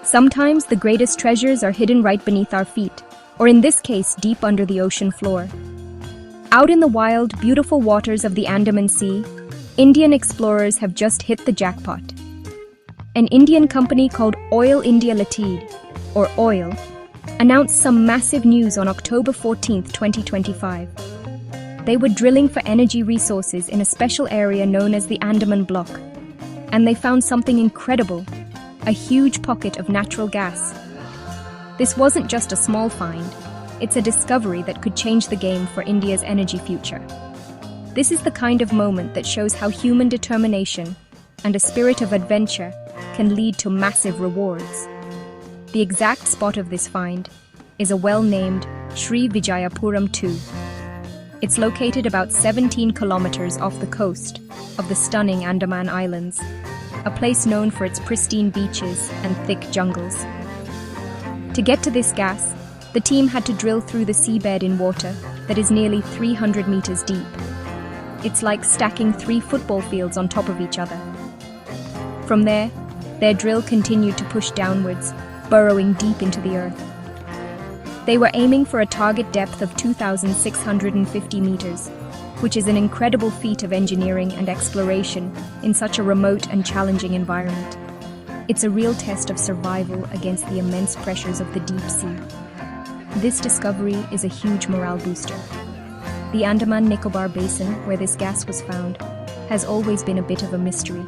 Sometimes the greatest treasures are hidden right beneath our feet, or in this case, deep under the ocean floor. Out in the wild, beautiful waters of the Andaman Sea, Indian explorers have just hit the jackpot. An Indian company called Oil India Limited, or OIL, announced some massive news on October 14, 2025. They were drilling for energy resources in a special area known as the Andaman Block, and they found something incredible, a huge pocket of natural gas. This wasn't just a small find, it's a discovery that could change the game for India's energy future. This is the kind of moment that shows how human determination and a spirit of adventure can lead to massive rewards. The exact spot of this find is a well-named Sri Vijayapuram 2. It's located about 17 kilometers off the coast of the stunning Andaman Islands, a place known for its pristine beaches and thick jungles. To get to this gas, the team had to drill through the seabed in water that is nearly 300 meters deep. It's like stacking 3 football fields on top of each other. From there, their drill continued to push downwards, burrowing deep into the earth. They were aiming for a target depth of 2,650 meters, which is an incredible feat of engineering and exploration in such a remote and challenging environment. It's a real test of survival against the immense pressures of the deep sea. This discovery is a huge morale booster. The Andaman-Nicobar Basin, where this gas was found, has always been a bit of a mystery.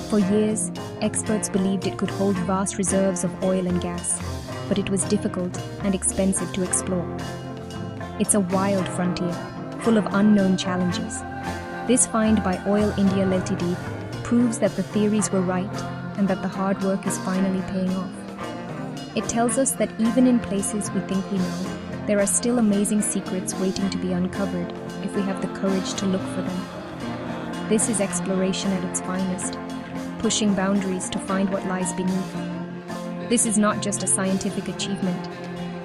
For years, experts believed it could hold vast reserves of oil and gas, but it was difficult and expensive to explore. It's a wild frontier, full of unknown challenges. This find by Oil India Limited proves that the theories were right and that the hard work is finally paying off. It tells us that even in places we think we know, there are still amazing secrets waiting to be uncovered if we have the courage to look for them. This is exploration at its finest, pushing boundaries to find what lies beneath. This is not just a scientific achievement,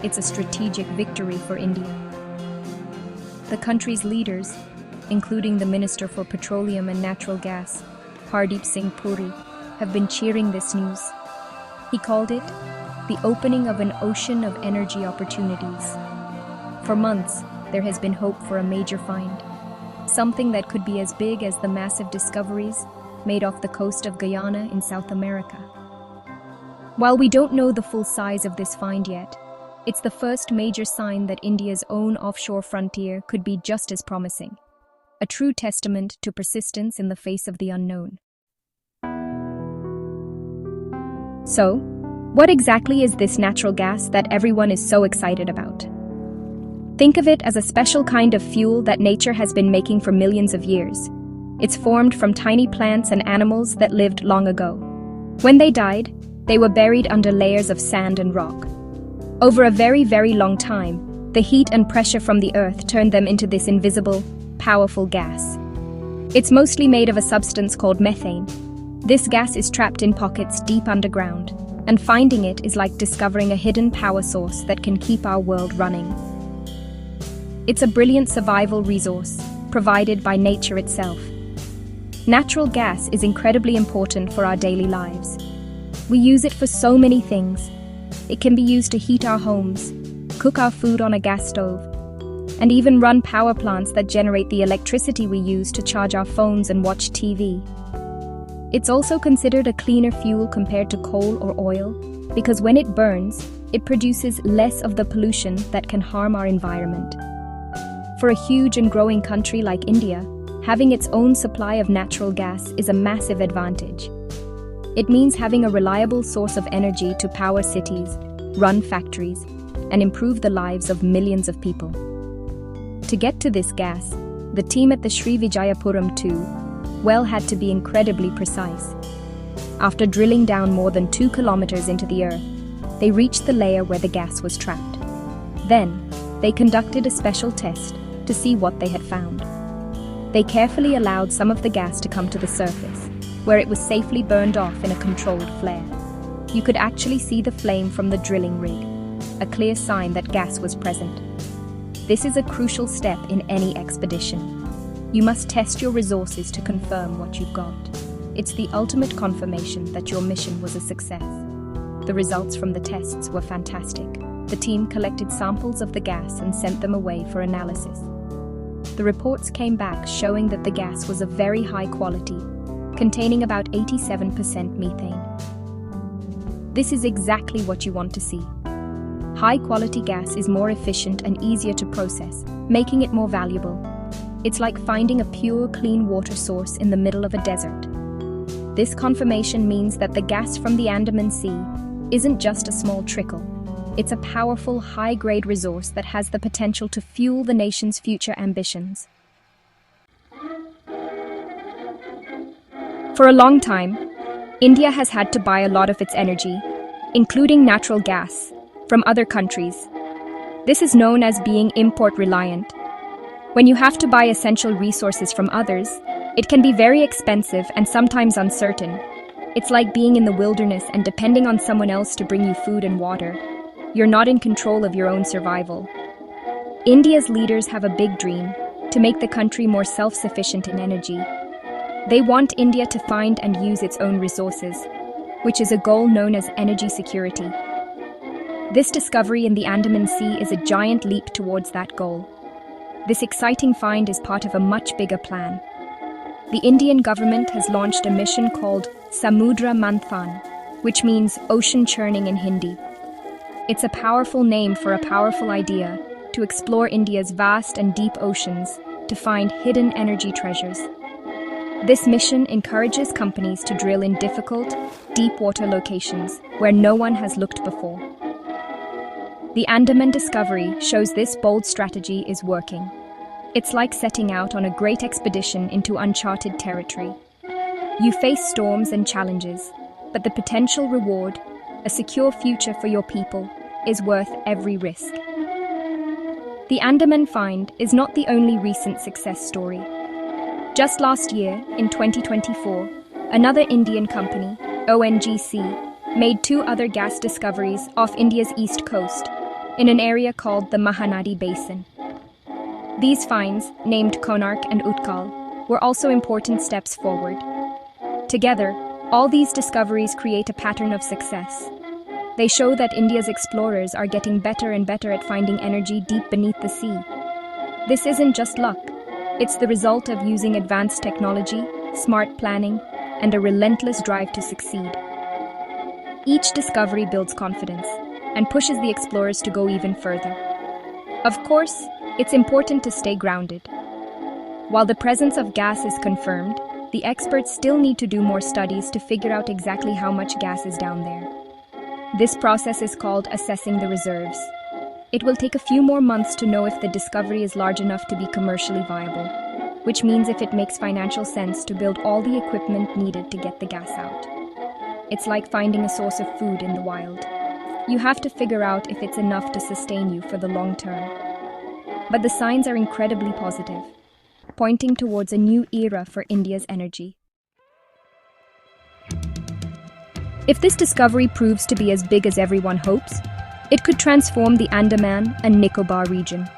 it's a strategic victory for India. The country's leaders, including the Minister for Petroleum and Natural Gas, Hardeep Singh Puri, have been cheering this news. He called it the opening of an ocean of energy opportunities. For months, there has been hope for a major find, something that could be as big as the massive discoveries made off the coast of Guyana in South America. While we don't know the full size of this find yet, it's the first major sign that India's own offshore frontier could be just as promising, a true testament to persistence in the face of the unknown. So, what exactly is this natural gas that everyone is so excited about? Think of it as a special kind of fuel that nature has been making for millions of years. It's formed from tiny plants and animals that lived long ago. When they died, they were buried under layers of sand and rock. Over a very, very long time, the heat and pressure from the earth turned them into this invisible, powerful gas. It's mostly made of a substance called methane. This gas is trapped in pockets deep underground, and finding it is like discovering a hidden power source that can keep our world running. It's a brilliant survival resource, provided by nature itself. Natural gas is incredibly important for our daily lives. We use it for so many things. It can be used to heat our homes, cook our food on a gas stove, and even run power plants that generate the electricity we use to charge our phones and watch TV. It's also considered a cleaner fuel compared to coal or oil because when it burns, it produces less of the pollution that can harm our environment. For a huge and growing country like India, having its own supply of natural gas is a massive advantage. It means having a reliable source of energy to power cities, run factories, and improve the lives of millions of people. To get to this gas, the team at the Sri Vijayapuram 2 had to be incredibly precise. After drilling down more than 2 kilometers into the earth, they reached the layer where the gas was trapped. Then, they conducted a special test to see what they had found. They carefully allowed some of the gas to come to the surface, where it was safely burned off in a controlled flare. You could actually see the flame from the drilling rig, a clear sign that gas was present. This is a crucial step in any expedition. You must test your resources to confirm what you've got. It's the ultimate confirmation that your mission was a success. The results from the tests were fantastic. The team collected samples of the gas and sent them away for analysis. The reports came back showing that the gas was of very high quality, containing about 87% methane. This is exactly what you want to see. High-quality gas is more efficient and easier to process, making it more valuable. It's like finding a pure, clean water source in the middle of a desert. This confirmation means that the gas from the Andaman Sea isn't just a small trickle. It's a powerful, high-grade resource that has the potential to fuel the nation's future ambitions. For a long time, India has had to buy a lot of its energy, including natural gas, from other countries. This is known as being import-reliant. When you have to buy essential resources from others, it can be very expensive and sometimes uncertain. It's like being in the wilderness and depending on someone else to bring you food and water. You're not in control of your own survival. India's leaders have a big dream: to make the country more self-sufficient in energy. They want India to find and use its own resources, which is a goal known as energy security. This discovery in the Andaman Sea is a giant leap towards that goal. This exciting find is part of a much bigger plan. The Indian government has launched a mission called Samudra Manthan, which means ocean churning in Hindi. It's a powerful name for a powerful idea: to explore India's vast and deep oceans to find hidden energy treasures. This mission encourages companies to drill in difficult, deep water locations where no one has looked before. The Andaman discovery shows this bold strategy is working. It's like setting out on a great expedition into uncharted territory. You face storms and challenges, but the potential reward, a secure future for your people, is worth every risk. The Andaman find is not the only recent success story. Just last year, in 2024, another Indian company, ONGC, made 2 other gas discoveries off India's east coast, in an area called the Mahanadi Basin. These finds, named Konark and Utkal, were also important steps forward. Together, all these discoveries create a pattern of success. They show that India's explorers are getting better and better at finding energy deep beneath the sea. This isn't just luck. It's the result of using advanced technology, smart planning, and a relentless drive to succeed. Each discovery builds confidence and pushes the explorers to go even further. Of course, it's important to stay grounded. While the presence of gas is confirmed, the experts still need to do more studies to figure out exactly how much gas is down there. This process is called assessing the reserves. It will take a few more months to know if the discovery is large enough to be commercially viable, which means if it makes financial sense to build all the equipment needed to get the gas out. It's like finding a source of food in the wild. You have to figure out if it's enough to sustain you for the long term. But the signs are incredibly positive, pointing towards a new era for India's energy. If this discovery proves to be as big as everyone hopes, it could transform the Andaman and Nicobar region.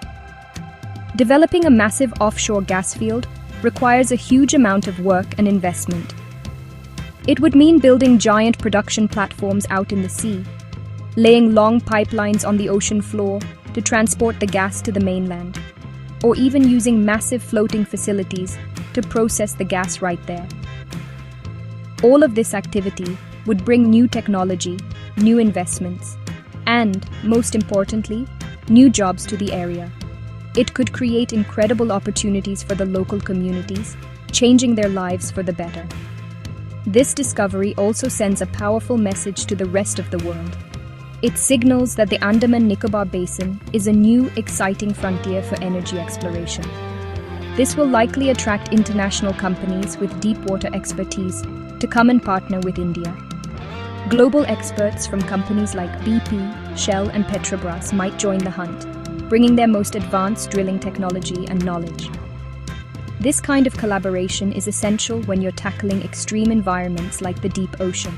Developing a massive offshore gas field requires a huge amount of work and investment. It would mean building giant production platforms out in the sea, laying long pipelines on the ocean floor to transport the gas to the mainland, or even using massive floating facilities to process the gas right there. All of this activity would bring new technology, new investments, and, most importantly, new jobs to the area. It could create incredible opportunities for the local communities, changing their lives for the better. This discovery also sends a powerful message to the rest of the world. It signals that the Andaman-Nicobar Basin is a new, exciting frontier for energy exploration. This will likely attract international companies with deep water expertise to come and partner with India. Global experts from companies like BP, Shell, and Petrobras might join the hunt, bringing their most advanced drilling technology and knowledge. This kind of collaboration is essential when you're tackling extreme environments like the deep ocean.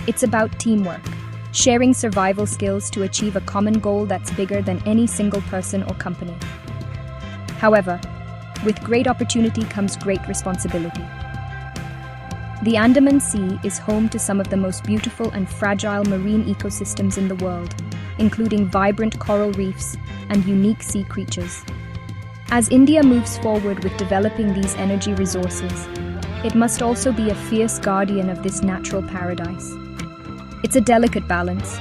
It's about teamwork, sharing survival skills to achieve a common goal that's bigger than any single person or company. However, with great opportunity comes great responsibility. The Andaman Sea is home to some of the most beautiful and fragile marine ecosystems in the world, including vibrant coral reefs and unique sea creatures. As India moves forward with developing these energy resources, it must also be a fierce guardian of this natural paradise. It's a delicate balance.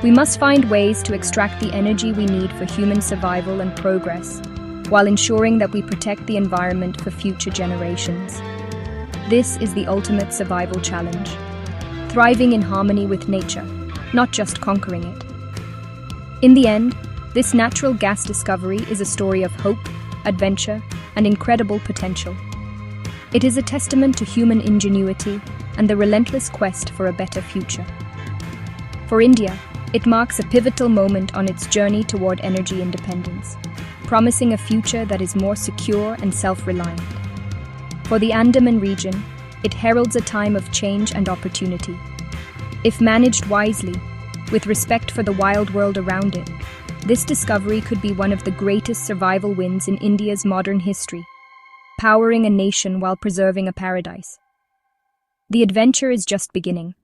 We must find ways to extract the energy we need for human survival and progress, while ensuring that we protect the environment for future generations. This is the ultimate survival challenge, thriving in harmony with nature, not just conquering it. In the end, this natural gas discovery is a story of hope, adventure, and incredible potential. It is a testament to human ingenuity and the relentless quest for a better future. For India, it marks a pivotal moment on its journey toward energy independence, promising a future that is more secure and self-reliant. For the Andaman region, it heralds a time of change and opportunity. If managed wisely, with respect for the wild world around it, this discovery could be one of the greatest survival wins in India's modern history, powering a nation while preserving a paradise. The adventure is just beginning.